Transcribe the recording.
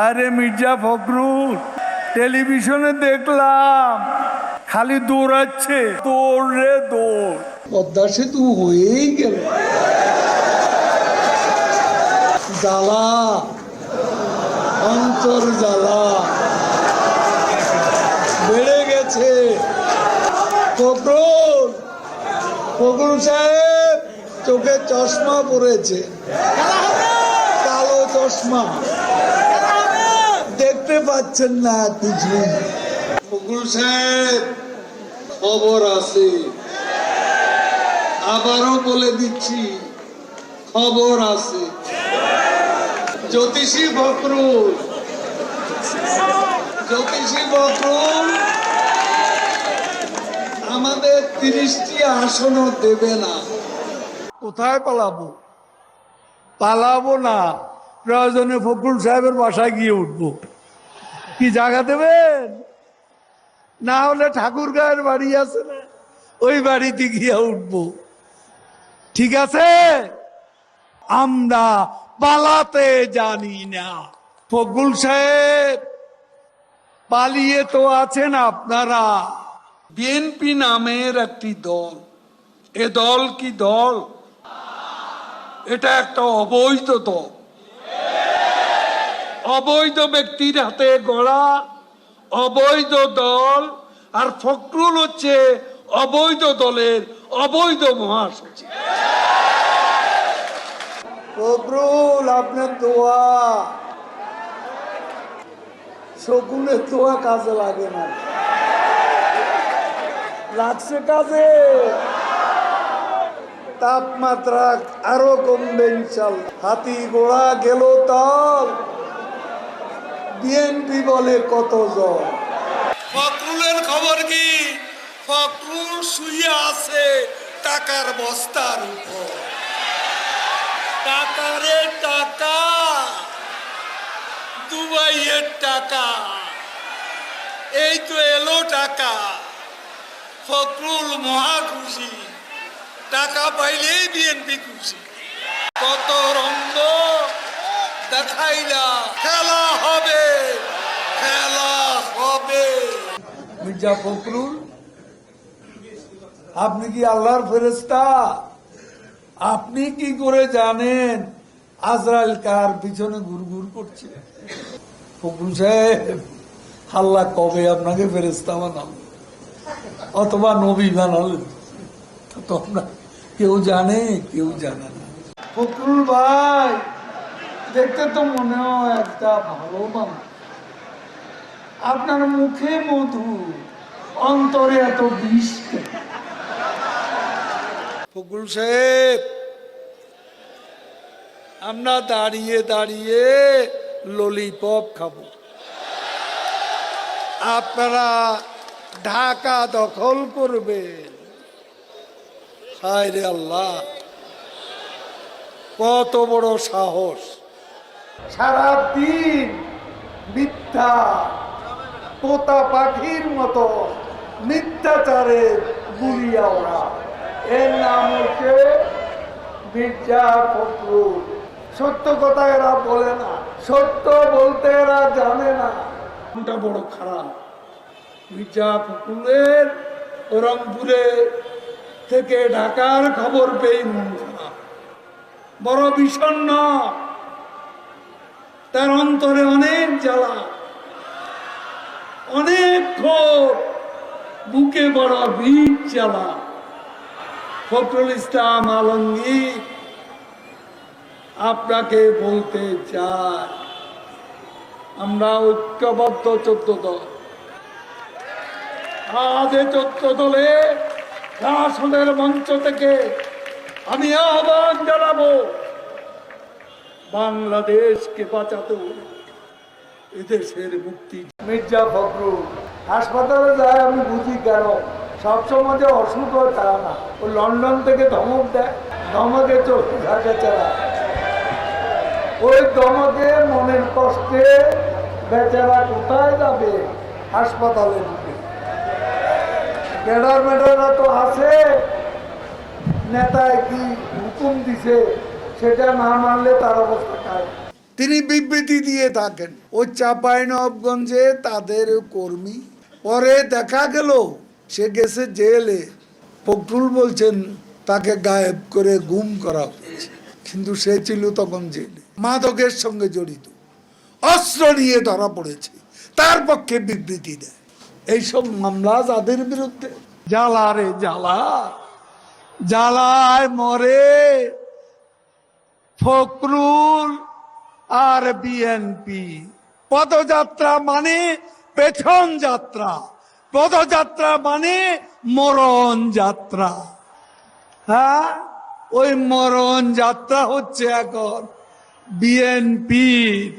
আরে মির্জা ফখরুল, টেলিভিশনে দেখলাম খালি দৌড়াচ্ছে, দৌড় রে দৌড়। পদ্মা সেতু হয়েই গেল, জ্বালা, অন্তর জ্বালা বেড়ে গেছে। ফখরুল সাহেব চোখে চশমা পরেছে, কালো চশমা, দেখতে পাচ্ছেন না কিছু। ফখরুল সাহেব খবর আছে, আবারও বলে দিচ্ছি খবর আছে। জ্যোতিষী ফখরুল আমাদের 30টি আসনও দেবে না। কোথায় পালাবো? পালাবো না, প্রয়োজনে ফখরুল সাহেবের বাসায় গিয়ে উঠবো। কি জায়গা দেবেন? না হলে ঠাকুর গায়ের বাড়ি আছে না, ওই বাড়িতে গিয়ে উঠবো। ঠিক আছে, আমরা পালাতে জানি না। ফখরুল সাহেব, পালিয়ে তো আছেন আপনারা। বিএনপি নামের একটি দল, এ দল কি দল? এটা একটা অবৈধ দল, অবৈধ ব্যক্তির হাতে গড়া অবৈধ দল। আর ফখরুল হচ্ছে অবৈধ দলের অবৈধ মহাসচিব। ফখরুল, আপনার দোয়া, শকুনের দোয়া কাজে লাগে না, লাগছে কাজে। তাপমাত্রা আরো কমবে ইনশাল্লাহ। হাতি ঘোড়া গেল তাল, বিএনপি বলে কত জন। ফখরুলের খবর কি? ফখরুল শুয়ে আছে টাকার বস্তার উপর। টাকারে টাকা, দুবাইয়ের টাকা, এই তো এলো টাকা। ফখরুল মহা খুশি, টাকা পাইলেই বিএনপি খুশি। কত রঙ্গ দেখাইলা, খেলা হবে, খেলা হবে। মির্জা ফখরুল, আপনি কি আল্লাহর ফেরেশতা? আপনি কি করে জানেন আজরাইল কার পিছনে ঘুরঘুর করছে? ফখরুল সাহেব, আল্লাহ কবে আপনাকে ফেরেশতা বানালেন অথবা নবী বানালেন, তোমরা কেউ জানে, কেউ জানে না। ফখরুল ভাই, দেখতে তো মনে হয় একটা ভালো মানুষ। আপনার মুখে মধু, অন্তরে এত বিষ। ফখরুল সাহেব, আমরা দাঁড়িয়ে দাঁড়িয়ে ললিপপ খাবো, আপনারা ঢাকা দখল করবেন। হায় রে আল্লাহ, কত বড় সাহস! সারাদিন মিথ্যা, তোতা পাখির মতো মিথ্যাচারে বুলিয়া ওরা। এর নাম হচ্ছে মির্জা ফখরুল। সত্য কথা এরা বলে না, সত্য বলতে এরা জানে না। কোনটা বড় খারাপ? মির্জা ফখরুলের রংপুরে থেকে ঢাকার খবর পেয়ে মন খারাপ, বড় বিষণ্ণ। তার অন্তরে অনেক জ্বালা, অনেক ক্ষোভ, বুকে বড় ভিড় জ্বালা। ফখরুল ইসলাম আলমগীর, আপনাকে বলতে চাই, আমরা ঐক্যবদ্ধ 14 দল। আজ 14 দলে শাসনের মঞ্চ থেকে আমি আহ্বান জানাবো, বাংলাদেশকে বাঁচাতে হবে, এদেশের মুক্তি। মির্জা ফখরুল হাসপাতালে যায়, আমি বুঝি কেন। সবসময় যে অসুখ হয় তা না, ও লন্ডন থেকে ধমক দেয়, ধমকে চোখে ঝাঁকে চালা। ওই ধমকে মনের কষ্টে বেচারা কোথায় যাবে? হাসপাতালে ঢুকে। ক্যাডার ম্যাডাররা তো আছে, নেতায় কি হুকুম দিছে সেটা না মানলে তার অবস্থা খায়। তিনি বিবৃতি দিয়ে থাকেন। ওই চাঁপাইনবাবগঞ্জে তাদের কর্মী, পরে দেখা গেল সে গেছে জেলে। ফখরুল বলছেন তাকে গায়েব করে গুম করা হয়েছে, কিন্তু সে ছিল তখন জেলে, মাদকের সঙ্গে জড়িত, অস্ত্র নিয়ে ধরা পড়েছে, তার পক্ষে বিবৃতি দেয়। এইসব মামলা যাদের বিরুদ্ধে, জ্বালা রে জ্বালা, জ্বালায় মরে ফখরুল আর বিএনপি। পদযাত্রা মানে পেছন যাত্রা, পদযাত্রা মানে মরণ যাত্রা। হ্যাঁ, ওই মরণ যাত্রা হচ্ছে এখন বিএনপির।